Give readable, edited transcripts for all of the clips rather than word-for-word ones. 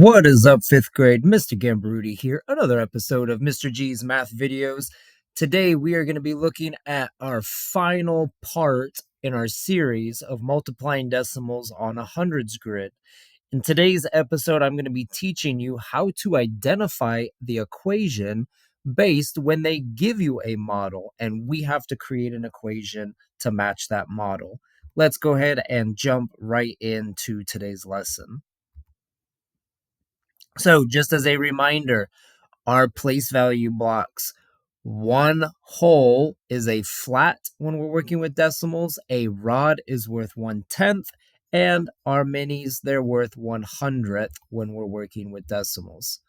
What is up, 5th grade? Mr. Gambaruti here, another episode of Mr. G's Math Videos. Today, we are going to be looking at our final part in our series of multiplying decimals on a hundreds grid. In today's episode, I'm going to be teaching you how to identify the equation based when they give you a model, and we have to create an equation to match that model. Let's go ahead and jump right into today's lesson. So just as a reminder, our place value blocks. One whole is a flat when we're working with decimals. A rod is worth 1/10, and our minis, they're worth 1/100th when we're working with decimals.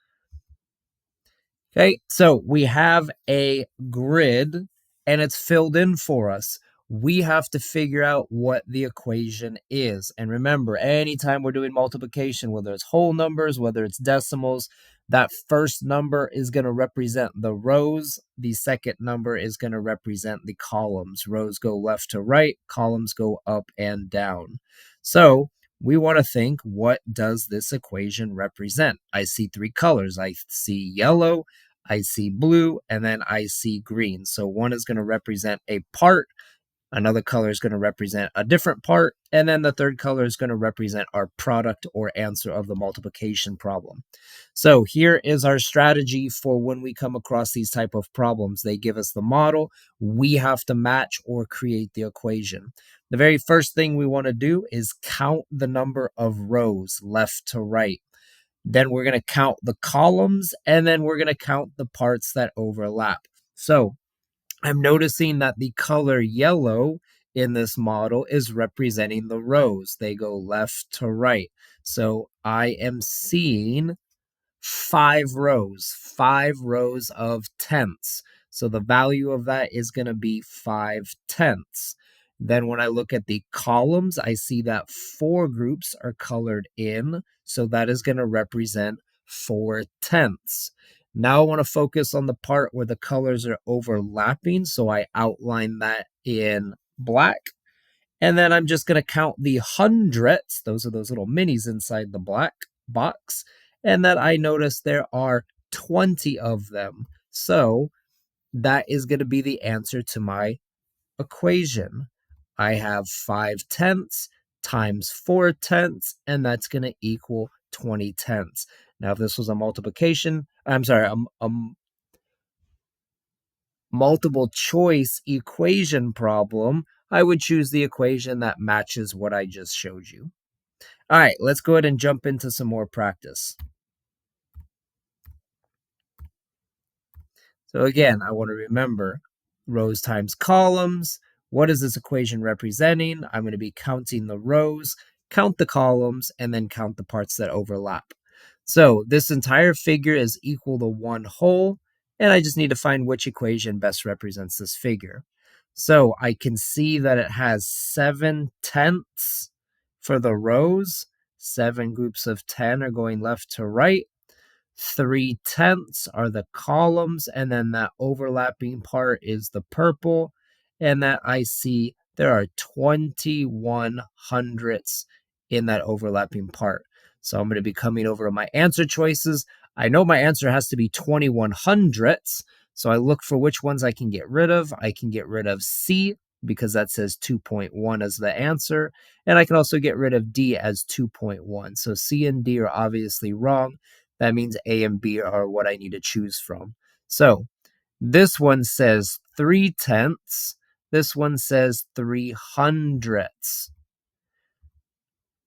Okay, so we have a grid and it's filled in for us. We have to figure out what the equation is. And remember, anytime we're doing multiplication, whether it's whole numbers, whether it's decimals, that first number is going to represent the rows. The second number is going to represent the columns. Rows go left to right, columns go up and down. So we want to think, what does this equation represent? I see three colors. I see yellow, I see blue, and then I see green. So one is going to represent a part, another color is going to represent a different part, and then the third color is going to represent our product or answer of the multiplication problem. So here is our strategy for when we come across these type of problems. They give us the model, we have to match or create the equation. The very first thing we want to do is count the number of rows left to right. Then we're going to count the columns, and then we're going to count the parts that overlap. So I'm noticing that the color yellow in this model is representing the rows. They go left to right. So I am seeing 5 rows of tenths. So the value of that is going to be 5/10. Then when I look at the columns, I see that 4 groups are colored in. So that is going to represent 4/10. Now I want to focus on the part where the colors are overlapping. So I outline that in black. And then I'm just going to count the hundredths. Those are those little minis inside the black box. And that I notice there are 20 of them. So that is going to be the answer to my equation. I have 5/10 times 4/10, and that's going to equal 20/10. Now, if this was a multiplication, a multiple choice equation problem, I would choose the equation that matches what I just showed you. All right, let's go ahead and jump into some more practice. So again, I want to remember rows times columns. What is this equation representing? I'm going to be counting the rows, count the columns, and then count the parts that overlap. So this entire figure is equal to one whole, and I just need to find which equation best represents this figure. So I can see that it has 7/10 for the rows. 7 groups of 10 are going left to right. 3/10 are the columns, and then that overlapping part is the purple, and that I see there are 21 hundredths in that overlapping part. So I'm going to be coming over to my answer choices. I know my answer has to be 21 hundredths, so I look for which ones I can get rid of. I can get rid of C because that says 2.1 as the answer, and I can also get rid of D as 2.1. So C and D are obviously wrong. That means A and B are what I need to choose from. So this one says 3/10. This one says 3/100.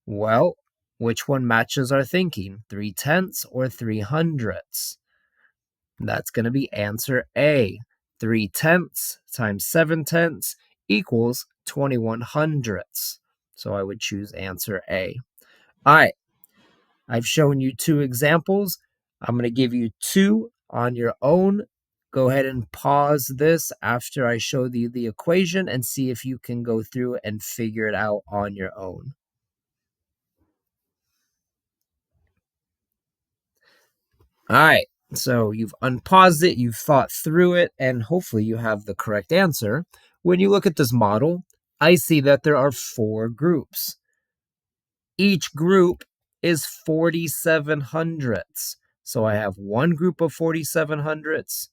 Well, which one matches our thinking? 3/10 or 3/100? That's going to be answer A. 3/10 times 7/10 equals 21 hundredths. So I would choose answer A. All right. I've shown you 2 examples. I'm going to give you 2 on your own. Go ahead and pause this after I show you the equation and see if you can go through and figure it out on your own. All right, so you've unpaused it, you've thought through it, and hopefully you have the correct answer. When you look at this model, I see that there are 4 groups. Each group is 47 hundredths. So I have one group of 47 hundredths,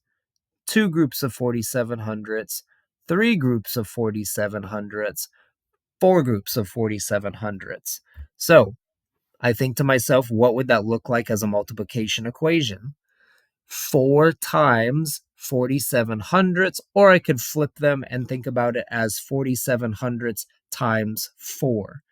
two groups of 47 hundredths, three groups of 47 hundredths, four groups of 47 hundredths. So I think to myself, what would that look like as a multiplication equation? 4 times 47 hundredths, or I could flip them and think about it as 47 hundredths times 4.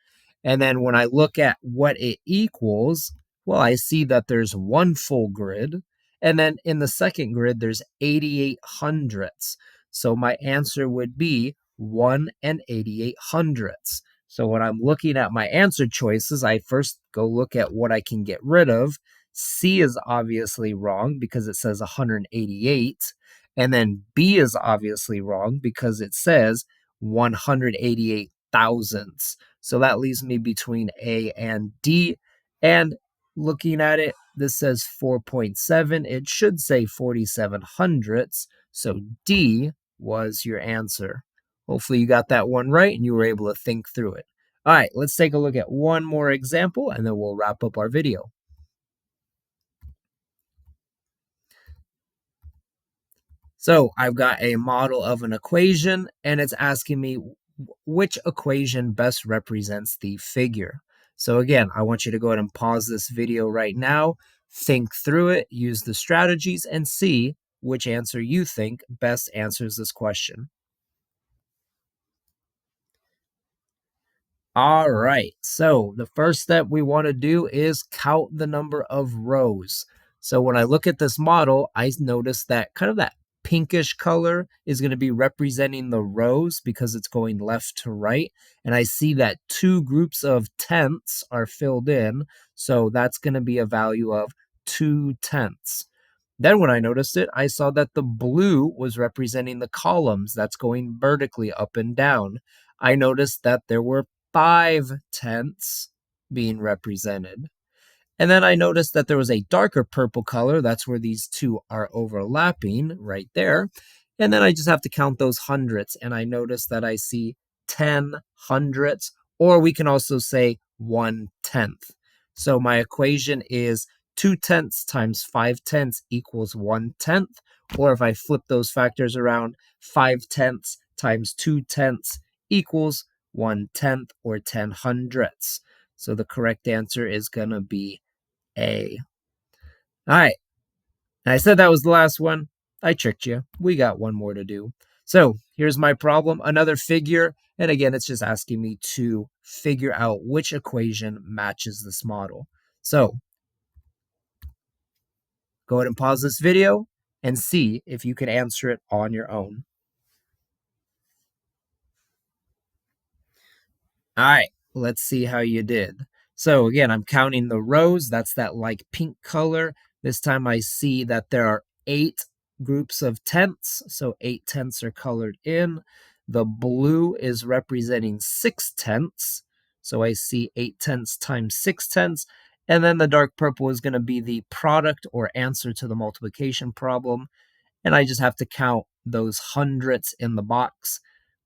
And then when I look at what it equals, well, I see that there's one full grid. And then in the second grid, there's 88 hundredths. So my answer would be 1 and 88 hundredths. So when I'm looking at my answer choices, I first go look at what I can get rid of. C is obviously wrong because it says 188. And then B is obviously wrong because it says 188 thousandths. So that leaves me between A and D. And looking at it, this says 4.7. It should say 47 hundredths. So D was your answer. Hopefully you got that one right and you were able to think through it. All right, let's take a look at one more example and then we'll wrap up our video. So I've got a model of an equation and it's asking me which equation best represents the figure. So again, I want you to go ahead and pause this video right now, think through it, use the strategies, and see which answer you think best answers this question. All right, so the first step we want to do is count the number of rows. So when I look at this model, I notice that kind of that pinkish color is going to be representing the rows because it's going left to right. And I see that two groups of tenths are filled in. So that's going to be a value of 2/10. Then when I noticed it, I saw that the blue was representing the columns that's going vertically up and down. I noticed that there were 5/10 being represented. And then I noticed that there was a darker purple color. That's where these two are overlapping right there. And then I just have to count those hundredths. And I notice that I see 10 hundredths, or we can also say 1/10. So my equation is 2/10 times 5/10 equals 1/10. Or if I flip those factors around, 5/10 times 2/10 equals 1/10 or 10 hundredths. So the correct answer is going to be A. All right. I said that was the last one. I tricked you. We got one more to do. So here's my problem. Another figure. And again, it's just asking me to figure out which equation matches this model. So go ahead and pause this video and see if you can answer it on your own. All right, let's see how you did. So again, I'm counting the rows. That's that like pink color. This time I see that there are 8 groups of tenths. So 8 tenths are colored in. The blue is representing 6/10. So I see 8/10 times 6/10. And then the dark purple is going to be the product or answer to the multiplication problem. And I just have to count those hundredths in the box.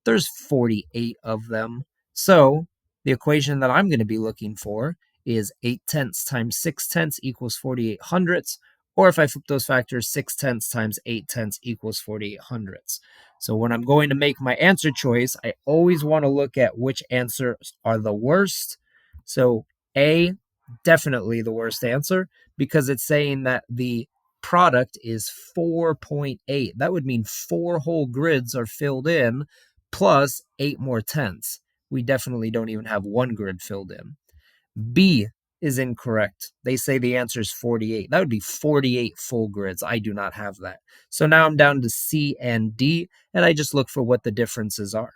There's 48 of them. So the equation that I'm going to be looking for is 8/10 times 6/10 equals 48 hundredths. Or if I flip those factors, 6/10 times 8/10 equals 48 hundredths. So when I'm going to make my answer choice, I always want to look at which answers are the worst. So A, definitely the worst answer because it's saying that the product is 4.8. That would mean 4 whole grids are filled in plus 8 more tenths. We definitely don't even have one grid filled in. B is incorrect. They say the answer is 48. That would be 48 full grids. I do not have that. So now I'm down to C and D, and I just look for what the differences are.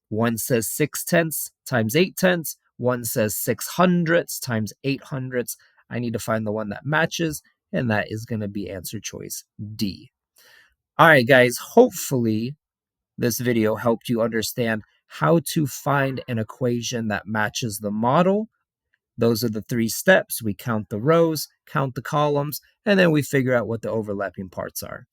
One says 6/10 times 8/10. One says 6 hundredths times 8 hundredths. I need to find the one that matches, and that is going to be answer choice D. All right, guys, hopefully this video helped you understand how to find an equation that matches the model. Those are the 3 steps. We count the rows, count the columns, and then we figure out what the overlapping parts are.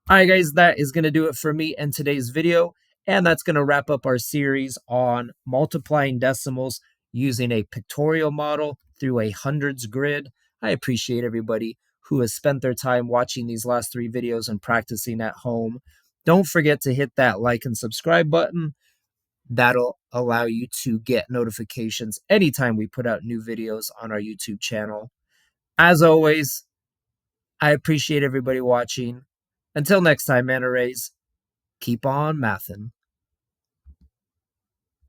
All right, guys, that is going to do it for me in today's video. And that's going to wrap up our series on multiplying decimals using a pictorial model. through a hundreds grid. I appreciate everybody who has spent their time watching these last 3 videos and practicing at home. Don't forget to hit that like and subscribe button. That'll allow you to get notifications anytime we put out new videos on our YouTube channel. As always, I appreciate everybody watching. Until next time, Manta Rays, keep on mathin'.